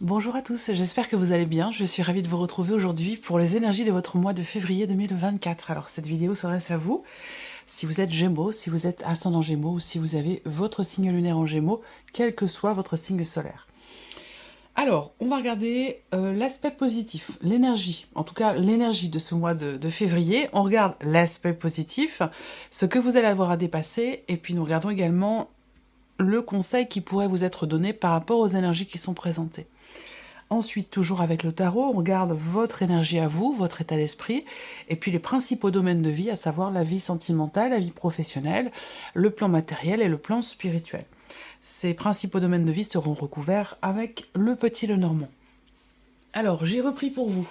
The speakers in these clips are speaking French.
Bonjour à tous, j'espère que vous allez bien. Je suis ravie de vous retrouver aujourd'hui pour les énergies de votre mois de février 2024. Alors cette vidéo s'adresse à vous, si vous êtes Gémeaux, si vous êtes ascendant Gémeaux ou si vous avez votre signe lunaire en Gémeaux, quel que soit votre signe solaire. Alors, on va regarder l'aspect positif, l'énergie, en tout cas l'énergie de ce mois de février. On regarde l'aspect positif, ce que vous allez avoir à dépasser, et puis nous regardons également le conseil qui pourrait vous être donné par rapport aux énergies qui sont présentées. Ensuite, toujours avec le tarot, on regarde votre énergie à vous, votre état d'esprit, et puis les principaux domaines de vie, à savoir la vie sentimentale, la vie professionnelle, le plan matériel et le plan spirituel. Ces principaux domaines de vie seront recouverts avec le petit Lenormand. Alors, j'ai repris pour vous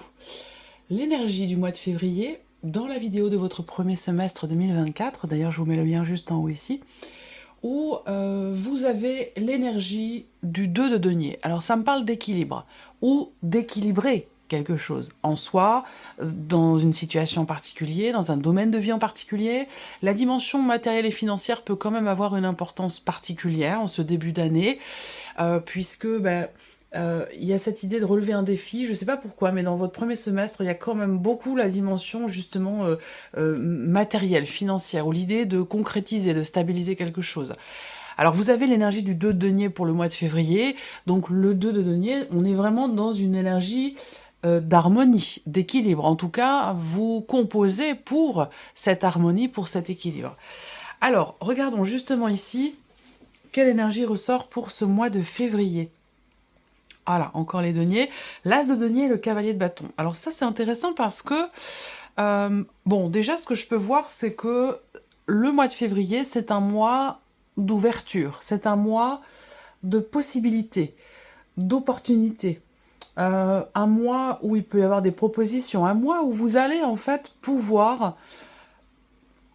l'énergie du mois de février dans la vidéo de votre premier semestre 2024, d'ailleurs je vous mets le lien juste en haut ici, où vous avez l'énergie du 2 de denier. Alors ça me parle d'équilibre, ou d'équilibrer quelque chose en soi, dans une situation particulière, dans un domaine de vie en particulier. La dimension matérielle et financière peut quand même avoir une importance particulière en ce début d'année, puisque il y a cette idée de relever un défi, je ne sais pas pourquoi, mais dans votre premier semestre, il y a quand même beaucoup la dimension justement matérielle, financière, ou l'idée de concrétiser, de stabiliser quelque chose. Alors vous avez l'énergie du 2 de denier pour le mois de février, donc le 2 de denier, on est vraiment dans une énergie d'harmonie, d'équilibre. En tout cas, vous composez pour cette harmonie, pour cet équilibre. Alors, regardons justement ici, quelle énergie ressort pour ce mois de février. Voilà, encore les deniers. L'as de denier et le cavalier de bâton. Alors ça, c'est intéressant parce que, bon, déjà, ce que je peux voir, c'est que le mois de février, c'est un mois d'ouverture. C'est un mois de possibilités, d'opportunités. Un mois où il peut y avoir des propositions. Un mois où vous allez, en fait, pouvoir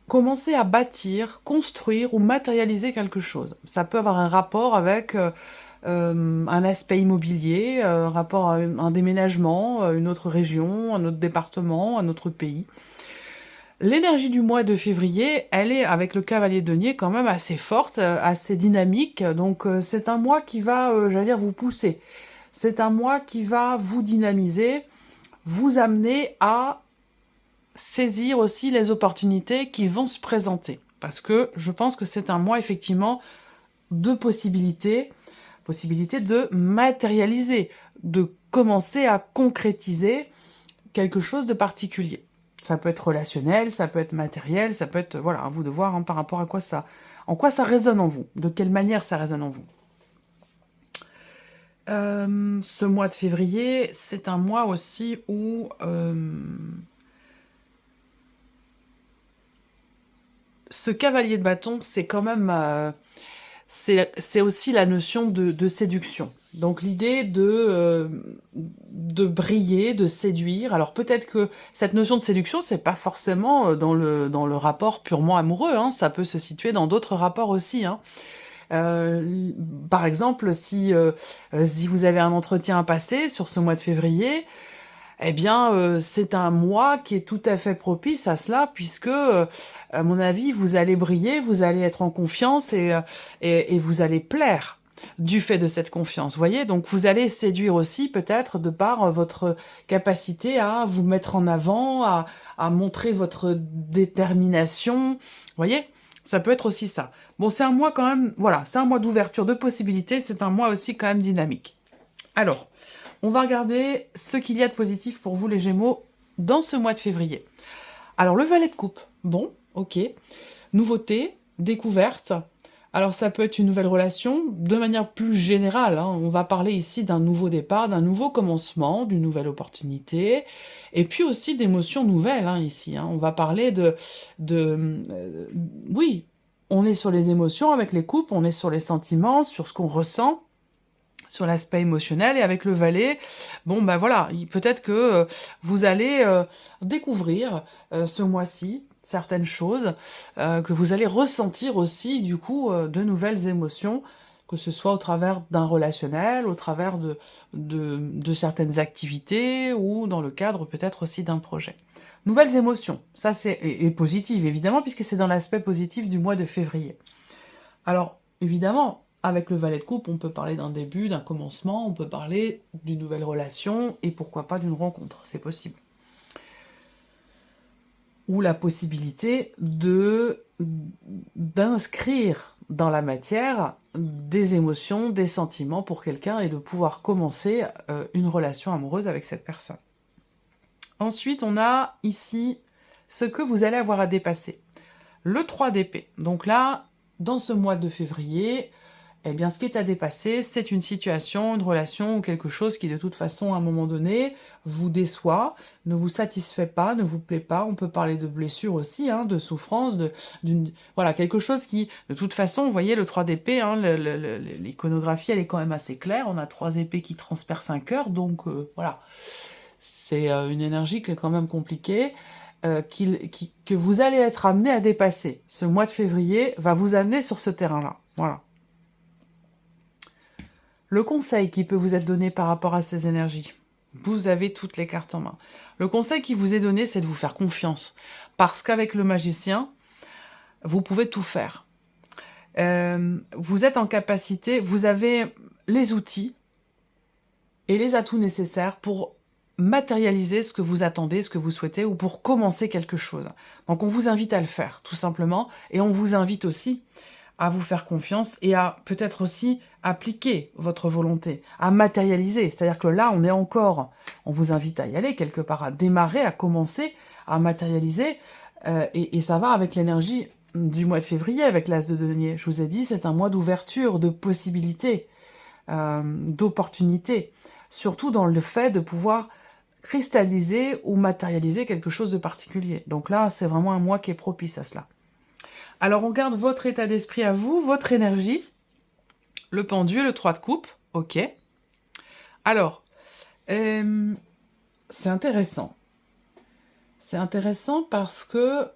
commencer à bâtir, construire ou matérialiser quelque chose. Ça peut avoir un rapport avec un aspect immobilier, rapport à un déménagement, une autre région, un autre département, un autre pays. L'énergie du mois de février, elle est, avec le cavalier de denier, quand même assez forte, assez dynamique. Donc c'est un mois qui va, j'allais dire, vous pousser. C'est un mois qui va vous dynamiser, vous amener à saisir aussi les opportunités qui vont se présenter. Parce que je pense que c'est un mois, effectivement, de possibilités de matérialiser, de commencer à concrétiser quelque chose de particulier. Ça peut être relationnel, ça peut être matériel, ça peut être, voilà, à vous de voir par rapport à quoi ça, en quoi ça résonne en vous, de quelle manière ça résonne en vous. Ce mois de février, c'est un mois aussi où ce cavalier de bâton, c'est quand même c'est aussi la notion de séduction. Donc l'idée de briller, de séduire. Alors peut-être que cette notion de séduction, c'est pas forcément dans le rapport purement amoureux, hein. Ça peut se situer dans d'autres rapports aussi, hein. Par exemple, si vous avez un entretien à passer sur ce mois de février, eh bien, c'est un mois qui est tout à fait propice à cela, puisque, à mon avis, vous allez briller, vous allez être en confiance et vous allez plaire du fait de cette confiance. Vous voyez, donc vous allez séduire aussi peut-être de par votre capacité à vous mettre en avant, à montrer votre détermination. Vous voyez, ça peut être aussi ça. Bon, c'est un mois quand même, voilà, c'est un mois d'ouverture de possibilités, c'est un mois aussi quand même dynamique. Alors, on va regarder ce qu'il y a de positif pour vous les Gémeaux dans ce mois de février. Alors le valet de coupe, bon, ok. Nouveauté, découverte. Alors ça peut être une nouvelle relation, de manière plus générale, hein. On va parler ici d'un nouveau départ, d'un nouveau commencement, d'une nouvelle opportunité, et puis aussi d'émotions nouvelles, hein, ici, hein. On va parler oui, on est sur les émotions avec les coupes, on est sur les sentiments, sur ce qu'on ressent, sur l'aspect émotionnel, et avec le valet, bon ben voilà, peut-être que vous allez découvrir ce mois-ci certaines choses, que vous allez ressentir aussi du coup de nouvelles émotions, que ce soit au travers d'un relationnel, au travers de certaines activités, ou dans le cadre peut-être aussi d'un projet. Nouvelles émotions, ça c'est et positives évidemment, puisque c'est dans l'aspect positif du mois de février. Alors, évidemment, avec le valet de coupe, on peut parler d'un début, d'un commencement, on peut parler d'une nouvelle relation, et pourquoi pas d'une rencontre, c'est possible. Ou la possibilité d'inscrire dans la matière des émotions, des sentiments pour quelqu'un, et de pouvoir commencer une relation amoureuse avec cette personne. Ensuite, on a ici ce que vous allez avoir à dépasser. Le 3 d'épée. Donc là, dans ce mois de février, eh bien, ce qui est à dépasser, c'est une situation, une relation ou quelque chose qui, de toute façon, à un moment donné, vous déçoit, ne vous satisfait pas, ne vous plaît pas. On peut parler de blessure aussi, hein, de souffrance, voilà, quelque chose qui, de toute façon, vous voyez, le 3 d'épée, hein, l'iconographie, elle est quand même assez claire. On a 3 épées qui transpercent un cœur, donc voilà. C'est une énergie qui est quand même compliquée. Que vous allez être amené à dépasser. Ce mois de février va vous amener sur ce terrain-là. Voilà. Le conseil qui peut vous être donné par rapport à ces énergies, vous avez toutes les cartes en main. Le conseil qui vous est donné, c'est de vous faire confiance. Parce qu'avec le magicien, vous pouvez tout faire. Vous êtes en capacité, vous avez les outils et les atouts nécessaires pour matérialiser ce que vous attendez, ce que vous souhaitez, ou pour commencer quelque chose. Donc on vous invite à le faire, tout simplement, et on vous invite aussi à vous faire confiance et à peut-être aussi appliquer votre volonté, à matérialiser. C'est-à-dire que là, on vous invite à y aller quelque part, à démarrer, à commencer, à matérialiser, et ça va avec l'énergie du mois de février, avec l'As de denier. Je vous ai dit, c'est un mois d'ouverture, de possibilités, d'opportunités, surtout dans le fait de pouvoir cristalliser ou matérialiser quelque chose de particulier. Donc là, c'est vraiment un mois qui est propice à cela. Alors, on garde votre état d'esprit à vous, votre énergie, le pendu, le 3 de coupe, ok. Alors, c'est intéressant. C'est intéressant parce que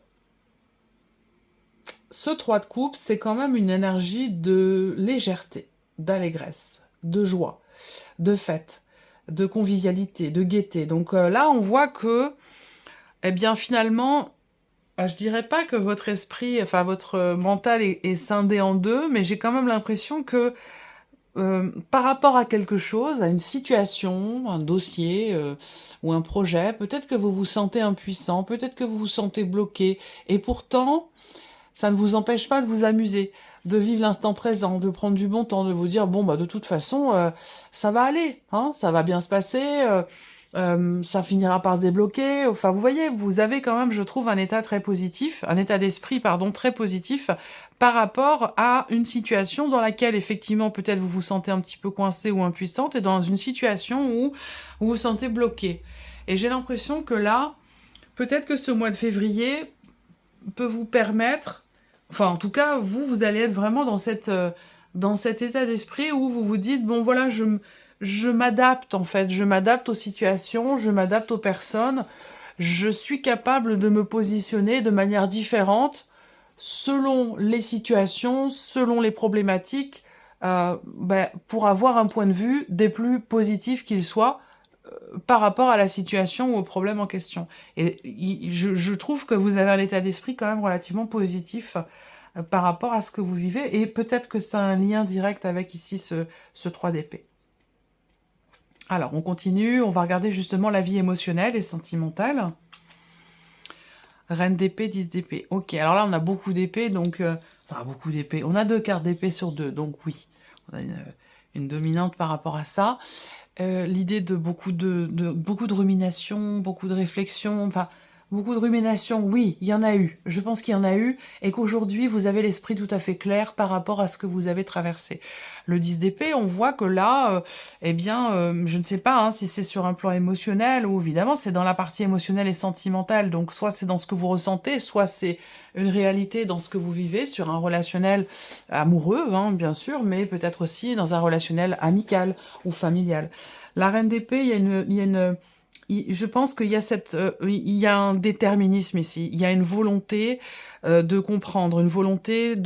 ce 3 de coupe, c'est quand même une énergie de légèreté, d'allégresse, de joie, de fête, de convivialité, de gaieté. Donc là, on voit que, eh bien, finalement, je dirais pas que votre esprit, enfin, votre mental est scindé en deux, mais j'ai quand même l'impression que par rapport à quelque chose, à une situation, un dossier ou un projet, peut-être que vous vous sentez impuissant, peut-être que vous vous sentez bloqué, et pourtant, ça ne vous empêche pas de vous amuser, de vivre l'instant présent, de prendre du bon temps, de vous dire, bon, bah de toute façon, ça va aller, hein, ça va bien se passer, ça finira par se débloquer. Enfin, vous voyez, vous avez quand même, je trouve, un état très positif, un état d'esprit, pardon, très positif par rapport à une situation dans laquelle, effectivement, peut-être vous vous sentez un petit peu coincé ou impuissante, et dans une situation où vous vous sentez bloqué. Et j'ai l'impression que là, peut-être que ce mois de février peut vous permettre, enfin, en tout cas, vous allez être vraiment dans cet état d'esprit où vous vous dites, bon, voilà, je m'adapte, en fait, je m'adapte aux situations, je m'adapte aux personnes, je suis capable de me positionner de manière différente selon les situations, selon les problématiques, pour avoir un point de vue des plus positifs qu'il soit par rapport à la situation ou au problème en question. Et je trouve que vous avez un état d'esprit quand même relativement positif par rapport à ce que vous vivez, et peut-être que ça a un lien direct avec ici ce 3 d'épée. Alors, on continue, on va regarder justement la vie émotionnelle et sentimentale. Reine d'épée, 10 d'épée. Ok, alors là, on a beaucoup d'épées, donc... enfin, beaucoup d'épées. On a 2 cartes d'épée sur 2, donc oui. On a une dominante par rapport à ça. L'idée de beaucoup de rumination, beaucoup de réflexion, enfin... Beaucoup de rumination, oui, il y en a eu. Je pense qu'il y en a eu, et qu'aujourd'hui, vous avez l'esprit tout à fait clair par rapport à ce que vous avez traversé. Le 10 d'épée, on voit que là, je ne sais pas hein, si c'est sur un plan émotionnel, ou évidemment, c'est dans la partie émotionnelle et sentimentale, donc soit c'est dans ce que vous ressentez, soit c'est une réalité dans ce que vous vivez, sur un relationnel amoureux, hein, bien sûr, mais peut-être aussi dans un relationnel amical ou familial. La reine d'épée, je pense qu'il y a il y a un déterminisme ici, il y a une volonté de comprendre, une volonté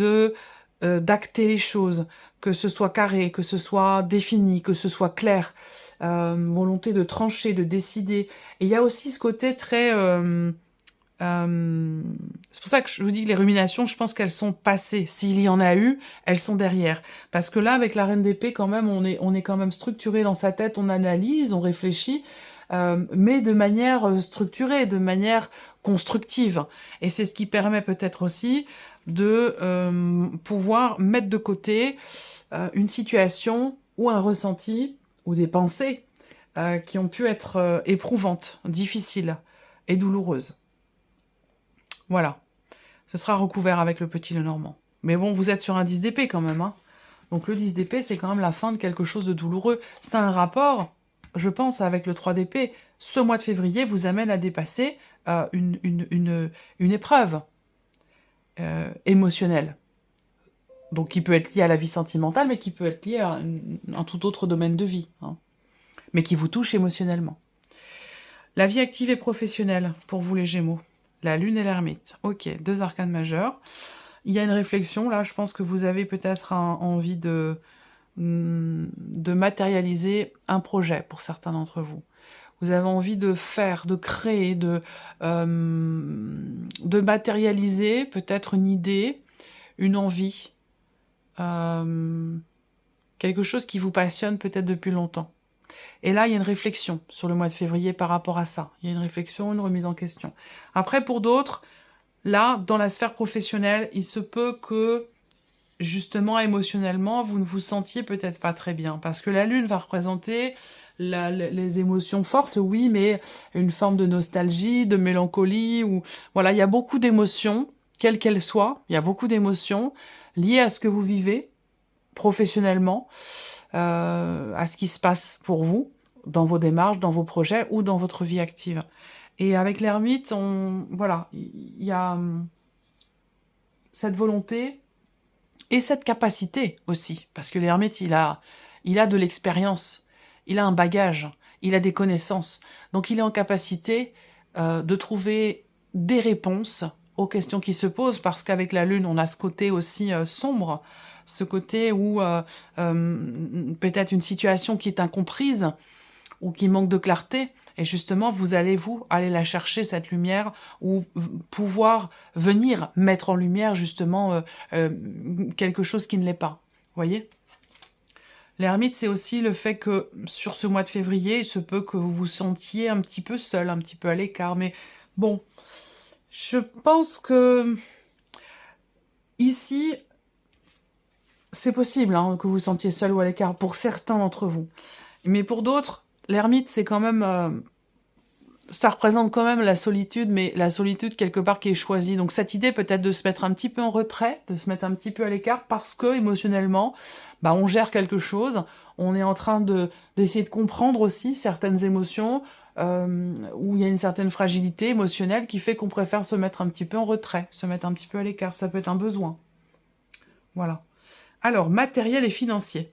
d'acter les choses, que ce soit carré, que ce soit défini, que ce soit clair, volonté de trancher, de décider. Et il y a aussi ce côté très C'est pour ça que je vous dis que les ruminations, je pense qu'elles sont passées. S'il y en a eu, elles sont derrière. Parce que là, avec la reine d'épée, quand même, on est quand même structuré dans sa tête, on analyse, on réfléchit, mais de manière structurée, de manière constructive. Et c'est ce qui permet peut-être aussi de pouvoir mettre de côté une situation ou un ressenti ou des pensées qui ont pu être éprouvantes, difficiles et douloureuses. Voilà. Ce sera recouvert avec le petit Lenormand. Mais bon, vous êtes sur un 10 d'épée quand même. Hein. Donc le 10 d'épée, c'est quand même la fin de quelque chose de douloureux. C'est un rapport, je pense, avec le 3 d'épée. Ce mois de février vous amène à dépasser une épreuve émotionnelle. Donc qui peut être liée à la vie sentimentale, mais qui peut être liée à un tout autre domaine de vie. Hein. Mais qui vous touche émotionnellement. La vie active et professionnelle, pour vous les Gémeaux. La Lune et l'Ermite. Ok, 2 arcanes majeurs. Il y a une réflexion, là, je pense que vous avez peut-être envie de matérialiser un projet pour certains d'entre vous. Vous avez envie de faire, de créer, de matérialiser peut-être une idée, une envie, quelque chose qui vous passionne peut-être depuis longtemps. Et là, il y a une réflexion sur le mois de février par rapport à ça. Il y a une réflexion, une remise en question. Après, pour d'autres, là, dans la sphère professionnelle, il se peut que, justement, émotionnellement, vous ne vous sentiez peut-être pas très bien. Parce que la Lune va représenter les émotions fortes, oui, mais une forme de nostalgie, de mélancolie. Ou voilà, il y a beaucoup d'émotions, quelles qu'elles soient. Il y a beaucoup d'émotions liées à ce que vous vivez professionnellement, à ce qui se passe pour vous, dans vos démarches, dans vos projets ou dans votre vie active. Et avec l'ermite, voilà, il y a cette volonté et cette capacité aussi, parce que l'ermite, il a de l'expérience, il a un bagage, il a des connaissances, donc il est en capacité de trouver des réponses aux questions qui se posent, parce qu'avec la Lune, on a ce côté aussi sombre, ce côté où peut-être une situation qui est incomprise ou qui manque de clarté, et justement, vous allez aller la chercher, cette lumière, ou pouvoir venir mettre en lumière, justement, quelque chose qui ne l'est pas. Vous voyez ? L'ermite, c'est aussi le fait que, sur ce mois de février, il se peut que vous vous sentiez un petit peu seul, un petit peu à l'écart, mais bon, je pense que ici, c'est possible hein, que vous vous sentiez seul ou à l'écart, pour certains d'entre vous. Mais pour d'autres, l'ermite, c'est quand même... ça représente quand même la solitude, mais la solitude quelque part qui est choisie. Donc cette idée peut-être de se mettre un petit peu en retrait, de se mettre un petit peu à l'écart, parce que émotionnellement, bah, on gère quelque chose, on est en train d'essayer de comprendre aussi certaines émotions, où il y a une certaine fragilité émotionnelle qui fait qu'on préfère se mettre un petit peu en retrait, se mettre un petit peu à l'écart. Ça peut être un besoin. Voilà. Alors, matériel et financier.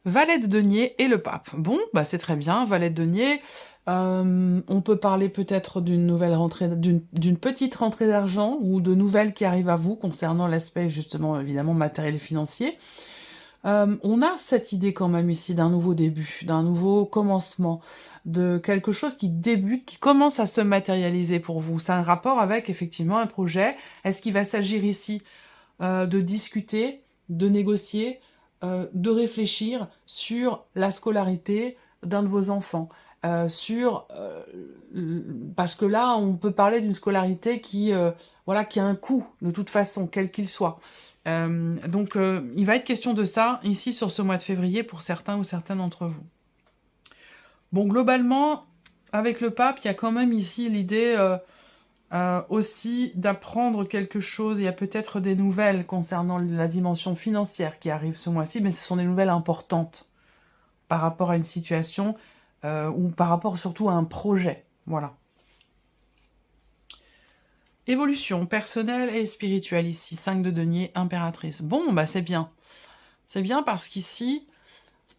Valet de denier et le pape. Bon, bah c'est très bien, valet de denier. On peut parler peut-être d'une nouvelle rentrée, d'une petite rentrée d'argent ou de nouvelles qui arrivent à vous concernant l'aspect justement évidemment matériel et financier. On a cette idée quand même ici d'un nouveau début, d'un nouveau commencement, de quelque chose qui débute, qui commence à se matérialiser pour vous. C'est un rapport avec effectivement un projet. Est-ce qu'il va s'agir ici de discuter, de négocier, de réfléchir sur la scolarité d'un de vos enfants, parce que là, on peut parler d'une scolarité voilà, qui a un coût, de toute façon, quel qu'il soit. Donc, il va être question de ça, ici, sur ce mois de février, pour certains ou certaines d'entre vous. Bon, globalement, avec le pape, il y a quand même ici l'idée... aussi d'apprendre quelque chose. Il y a peut-être des nouvelles concernant la dimension financière qui arrivent ce mois-ci, mais ce sont des nouvelles importantes par rapport à une situation ou par rapport surtout à un projet. Voilà. Évolution personnelle et spirituelle ici. 5 de denier, impératrice. Bon, bah c'est bien. C'est bien parce qu'ici,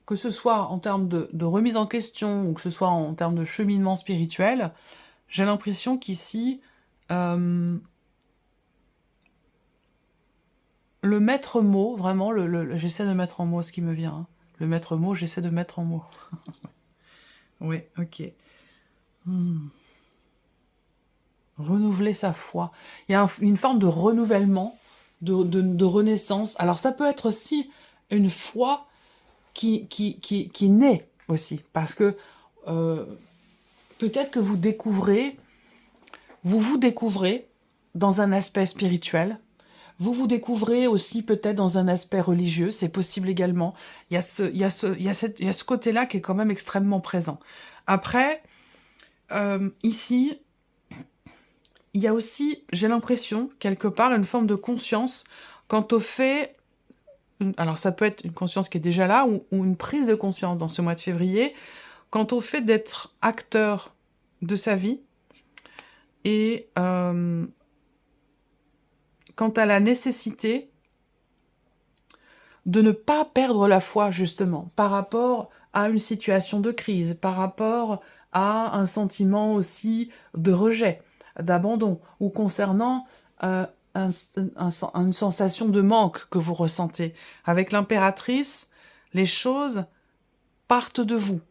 que ce soit en termes de remise en question ou que ce soit en termes de cheminement spirituel, j'ai l'impression qu'ici, le maître mot, vraiment, j'essaie de mettre en mots ce qui me vient. Hein. Le maître mot, j'essaie de mettre en mots. Oui, ok. renouveler sa foi. Il y a une forme de renouvellement, de renaissance. Alors ça peut être aussi une foi qui naît aussi, parce que peut-être que vous vous découvrez dans un aspect spirituel, vous découvrez aussi peut-être dans un aspect religieux, c'est possible également. Il y a ce côté-là qui est quand même extrêmement présent. Après, ici, il y a aussi, j'ai l'impression, quelque part, une forme de conscience quant au fait, alors ça peut être une conscience qui est déjà là, ou une prise de conscience dans ce mois de février, quant au fait d'être acteur de sa vie, et quant à la nécessité de ne pas perdre la foi, justement, par rapport à une situation de crise, par rapport à un sentiment aussi de rejet, d'abandon, ou concernant une sensation de manque que vous ressentez. Avec l'impératrice, les choses partent de vous.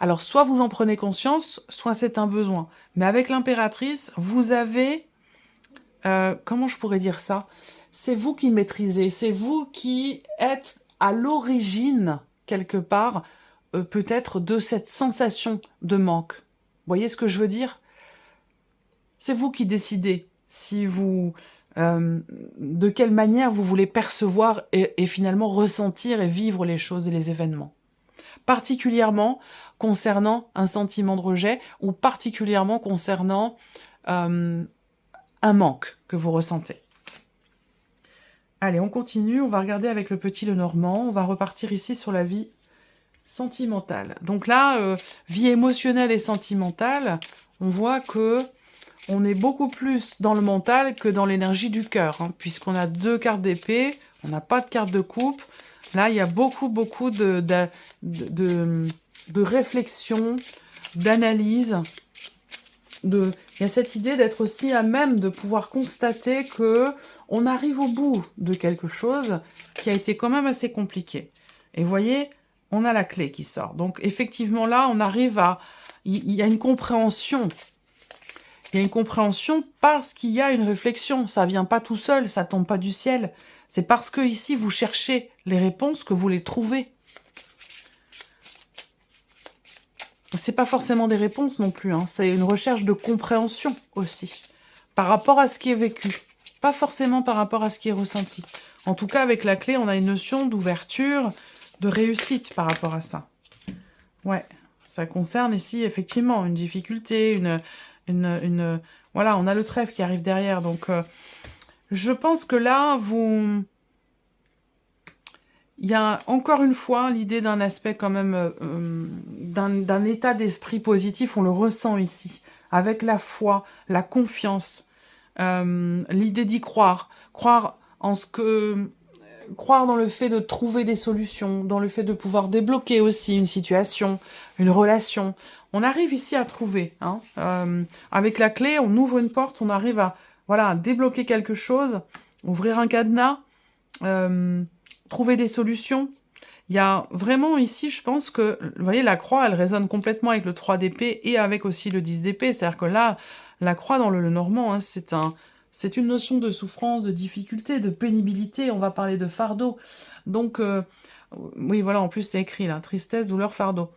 Alors, soit vous en prenez conscience, soit c'est un besoin. Mais avec l'impératrice, vous avez... comment je pourrais dire ça? C'est vous qui maîtrisez, c'est vous qui êtes à l'origine, quelque part, peut-être de cette sensation de manque. Vous voyez ce que je veux dire? C'est vous qui décidez si vous... de quelle manière vous voulez percevoir et finalement ressentir et vivre les choses et les événements. Particulièrement concernant un sentiment de rejet ou particulièrement concernant un manque que vous ressentez. Allez, on continue, on va regarder avec le petit Lenormand, on va repartir ici sur la vie sentimentale. Donc là, vie émotionnelle et sentimentale, on voit que on est beaucoup plus dans le mental que dans l'énergie du cœur, hein, puisqu'on a 2 cartes d'épée, on n'a pas de carte de coupe. Là, il y a beaucoup de réflexion, d'analyse. Il y a cette idée d'être aussi à même de pouvoir constater que on arrive au bout de quelque chose qui a été quand même assez compliqué. Et vous voyez, on a la clé qui sort. Donc effectivement là, on arrive à... Il y a une compréhension. Il y a une compréhension parce qu'il y a une réflexion. Ça vient pas tout seul, ça tombe pas du ciel. C'est parce que ici, vous cherchez les réponses que vous les trouvez. C'est pas forcément des réponses non plus, hein. C'est une recherche de compréhension aussi, par rapport à ce qui est vécu, pas forcément par rapport à ce qui est ressenti. En tout cas, avec la clé, on a une notion d'ouverture, de réussite par rapport à ça. Ouais, ça concerne ici effectivement une difficulté, voilà, on a le trèfle qui arrive derrière, donc je pense que là, il y a encore une fois l'idée d'un aspect quand même, d'un état d'esprit positif, on le ressent ici, avec la foi, la confiance, l'idée d'y croire, croire dans le fait de trouver des solutions, dans le fait de pouvoir débloquer aussi une situation, une relation. On arrive ici à trouver, hein, avec la clé, on ouvre une porte, on arrive à, voilà, débloquer quelque chose, ouvrir un cadenas, trouver des solutions. Il y a vraiment ici, je pense que, vous voyez, la croix, elle résonne complètement avec le 3 d'épée et avec aussi le 10 d'épée. C'est-à-dire que là, la croix dans le Lenormand, hein, c'est une notion de souffrance, de difficulté, de pénibilité. On va parler de fardeau. Donc, oui, voilà, en plus, c'est écrit là, tristesse, douleur, fardeau.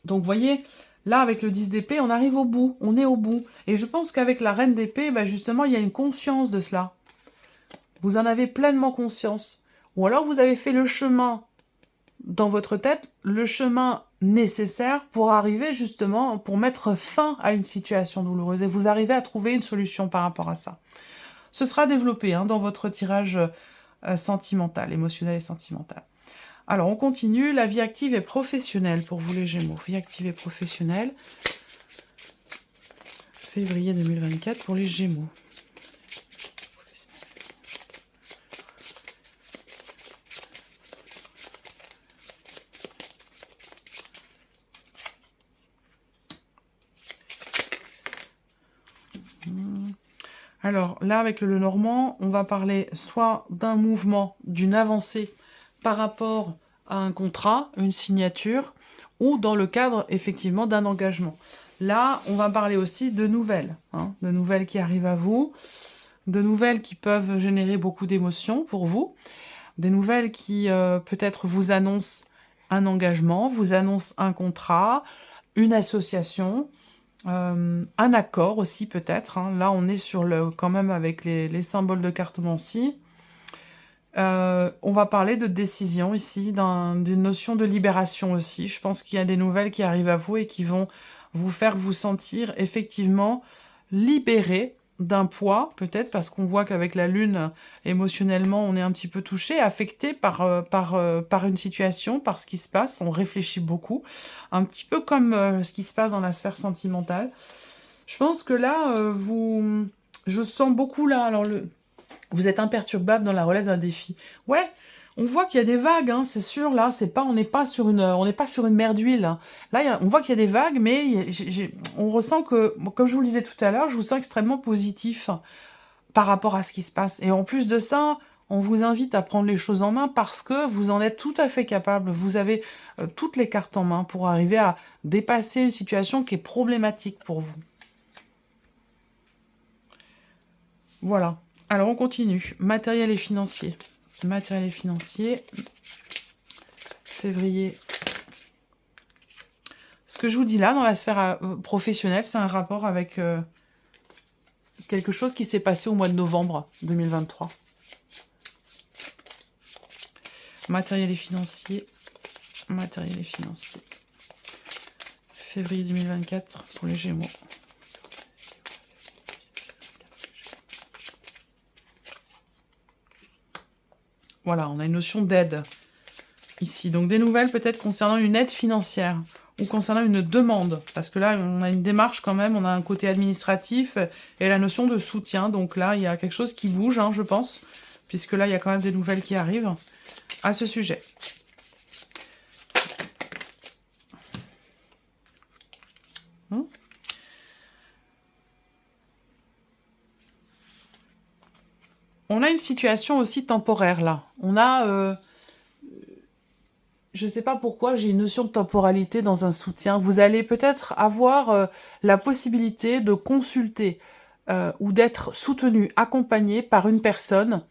Donc, vous voyez, là, avec le 10 d'épée, on arrive au bout, on est au bout. Et je pense qu'avec la reine d'épée, bah, justement, il y a une conscience de cela. Vous en avez pleinement conscience. Ou alors vous avez fait le chemin dans votre tête, le chemin nécessaire pour arriver justement, pour mettre fin à une situation douloureuse. Et vous arrivez à trouver une solution par rapport à ça. Ce sera développé hein, dans votre tirage sentimental, émotionnel et sentimental. Alors on continue, la vie active et professionnelle pour vous les Gémeaux. Vie active et professionnelle, février 2024 pour les Gémeaux. Alors là, avec le Lenormand, on va parler soit d'un mouvement, d'une avancée par rapport à un contrat, une signature, ou dans le cadre, effectivement, d'un engagement. Là, on va parler aussi de nouvelles, hein, de nouvelles qui arrivent à vous, de nouvelles qui peuvent générer beaucoup d'émotions pour vous, des nouvelles qui peut-être vous annoncent un engagement, vous annoncent un contrat, une association, un accord aussi peut-être. Hein. Là, on est sur quand même avec les symboles de cartomancie. On va parler de décision ici, d'une notion de libération aussi. Je pense qu'il y a des nouvelles qui arrivent à vous et qui vont vous faire vous sentir effectivement libéré d'un poids, peut-être parce qu'on voit qu'avec la lune, émotionnellement, on est un petit peu touché, affecté par une situation, par ce qui se passe, on réfléchit beaucoup, un petit peu comme ce qui se passe dans la sphère sentimentale. Je pense que là, je sens beaucoup là, alors vous êtes imperturbable dans la relève d'un défi. Ouais, on voit qu'il y a des vagues, hein, c'est sûr, là, on n'est pas sur une mer d'huile. Hein. Là, on voit qu'il y a des vagues, mais on ressent que, comme je vous le disais tout à l'heure, je vous sens extrêmement positif par rapport à ce qui se passe. Et en plus de ça, on vous invite à prendre les choses en main parce que vous en êtes tout à fait capable. Vous avez toutes les cartes en main pour arriver à dépasser une situation qui est problématique pour vous. Voilà. Alors, on continue. Matériel et financier. Matériel et financier. Février. Ce que je vous dis là, dans la sphère professionnelle, c'est un rapport avec quelque chose qui s'est passé au mois de novembre 2023. Matériel et financier. Matériel et financier. Février 2024 pour les Gémeaux. Voilà, on a une notion d'aide ici. Donc des nouvelles peut-être concernant une aide financière ou concernant une demande. Parce que là, on a une démarche quand même, on a un côté administratif et la notion de soutien. Donc là, il y a quelque chose qui bouge, hein, je pense. Puisque là, il y a quand même des nouvelles qui arrivent à ce sujet. On a une situation aussi temporaire là. On a, je ne sais pas pourquoi, j'ai une notion de temporalité dans un soutien. Vous allez peut-être avoir la possibilité de consulter ou d'être soutenu, accompagné par une personne.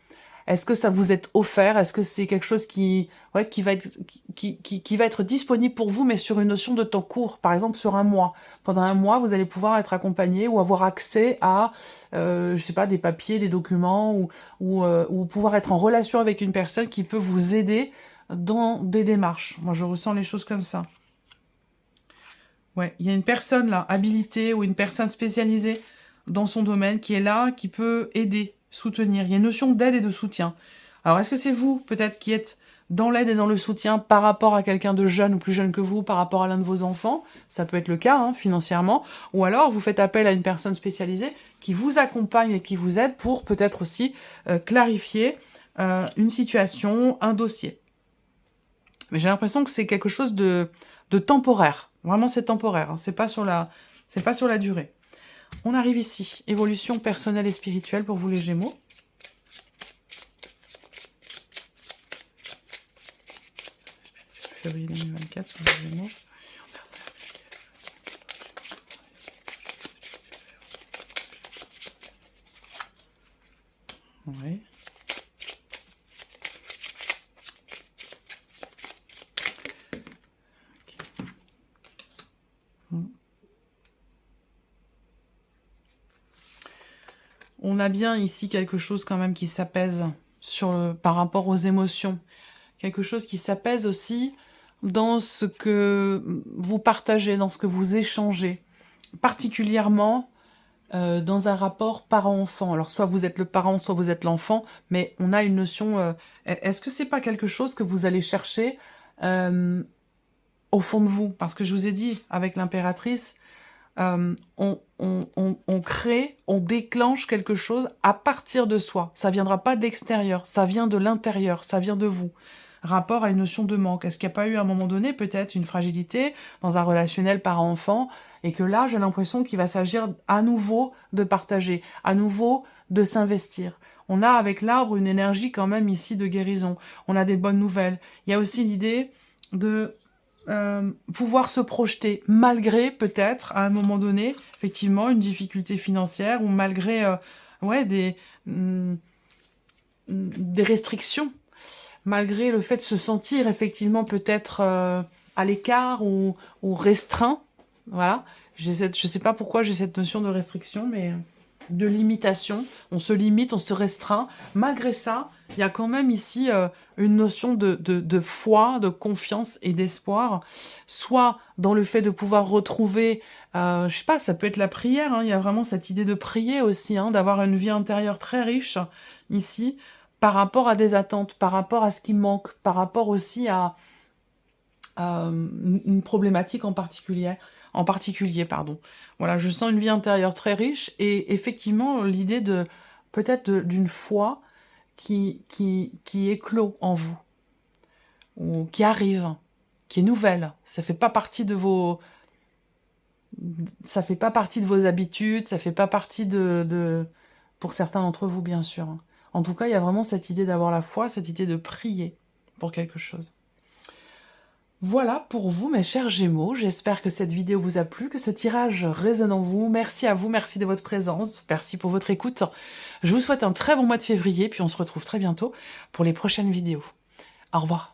Est-ce que ça vous est offert? Est-ce que c'est quelque chose qui va être disponible pour vous, mais sur une notion de temps court, par exemple sur un mois? Pendant un mois, vous allez pouvoir être accompagné ou avoir accès à, je sais pas, des papiers, des documents, ou pouvoir être en relation avec une personne qui peut vous aider dans des démarches. Moi, je ressens les choses comme ça. Ouais, il y a une personne là, habilitée ou une personne spécialisée dans son domaine qui est là, qui peut aider, soutenir. Il y a une notion d'aide et de soutien. Alors, est-ce que c'est vous, peut-être, qui êtes dans l'aide et dans le soutien par rapport à quelqu'un de jeune ou plus jeune que vous, par rapport à l'un de vos enfants? Ça peut être le cas, hein, financièrement. Ou alors, vous faites appel à une personne spécialisée qui vous accompagne et qui vous aide pour peut-être aussi clarifier une situation, un dossier. Mais j'ai l'impression que c'est quelque chose de temporaire. Vraiment, c'est temporaire. Hein. C'est pas sur la durée. On arrive ici. Évolution personnelle et spirituelle pour vous les Gémeaux. Février 2024 pour les Gémeaux. Oui. On a bien ici quelque chose quand même qui s'apaise par rapport aux émotions. Quelque chose qui s'apaise aussi dans ce que vous partagez, dans ce que vous échangez. Particulièrement dans un rapport parent-enfant. Alors soit vous êtes le parent, soit vous êtes l'enfant, mais on a une notion... Est-ce que c'est pas quelque chose que vous allez chercher au fond de vous? Parce que je vous ai dit, avec l'impératrice, on crée, on déclenche quelque chose à partir de soi. Ça viendra pas de l'extérieur, ça vient de l'intérieur, ça vient de vous. Rapport à une notion de manque. Est-ce qu'il n'y a pas eu à un moment donné peut-être une fragilité dans un relationnel parent-enfant et que là, j'ai l'impression qu'il va s'agir à nouveau de partager, à nouveau de s'investir. On a avec l'arbre une énergie quand même ici de guérison. On a des bonnes nouvelles. Il y a aussi l'idée de pouvoir se projeter malgré peut-être à un moment donné effectivement une difficulté financière ou malgré ouais, des restrictions, malgré le fait de se sentir effectivement peut-être à l'écart ou restreint. Voilà, je sais pas pourquoi j'ai cette notion de restriction, mais de limitation. On se limite, on se restreint. Malgré ça, il y a quand même ici une notion de foi, de confiance et d'espoir, soit dans le fait de pouvoir retrouver, je sais pas, ça peut être la prière, hein, il y a vraiment cette idée de prier aussi, hein, d'avoir une vie intérieure très riche ici, par rapport à des attentes, par rapport à ce qui manque, par rapport aussi à une problématique en particulier, pardon. Voilà, je sens une vie intérieure très riche et effectivement l'idée de peut-être d'une foi qui éclot en vous, ou qui arrive, qui est nouvelle. Ça fait pas partie de vos habitudes, ça fait pas partie pour certains d'entre vous, bien sûr. En tout cas, il y a vraiment cette idée d'avoir la foi, cette idée de prier pour quelque chose. Voilà pour vous, mes chers Gémeaux. J'espère que cette vidéo vous a plu, que ce tirage résonne en vous. Merci à vous, merci de votre présence, merci pour votre écoute. Je vous souhaite un très bon mois de février, puis on se retrouve très bientôt pour les prochaines vidéos. Au revoir.